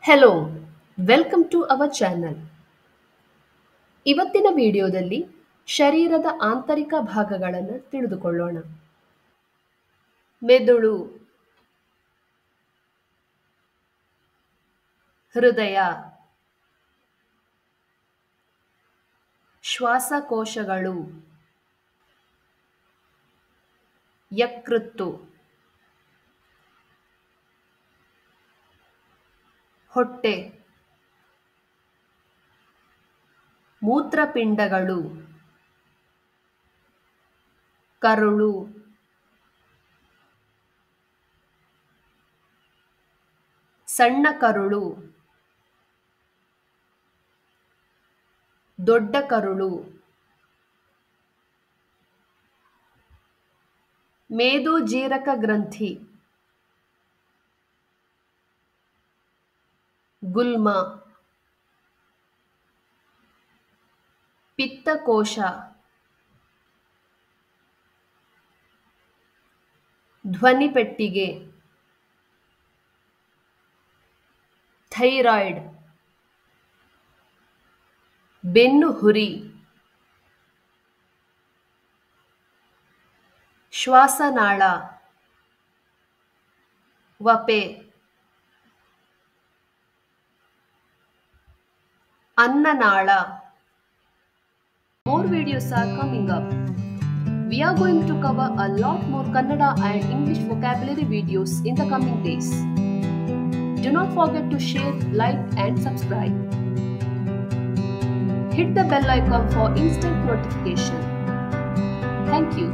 Hello welcome to our channel. ಇವತ್ತಿನ ವಿಡಿಯೋದಲ್ಲಿ ಶರೀರದ ಆಂತರಿಕ ಭಾಗಗಳನ್ನು ತಿಳಿದುಕೊಳ್ಳೋಣ. ಮೆದುಳು, ಹೃದಯ, ಶ್ವಾಸಕೋಶಗಳು, ಯಕೃತ್ತು, ಹೊಟ್ಟೆ, ಮೂತ್ರಪಿಂಡಗಳು, ಕರುಳು, ಸಣ್ಣ ಕರುಳು, ದೊಡ್ಡ ಕರುಳು, ಮೇದೋಜೀರಕ ಗ್ರಂಥಿ, ಗುಲ್ಮ, ಪಿತ್ತಕೋಶ, ಧ್ವನಿಪೆಟ್ಟಿಗೆ, thyroid, ಬೆನ್ನುಹುರಿ, ಶ್ವಾಸನಾಳ, ವಪೆ, ಅನ್ನನಾಳ. More videos are coming up. We are going to cover a lot more Kannada and English vocabulary videos in the coming days. Do not forget to share, like and subscribe. Hit the bell icon for instant notification. Thank you.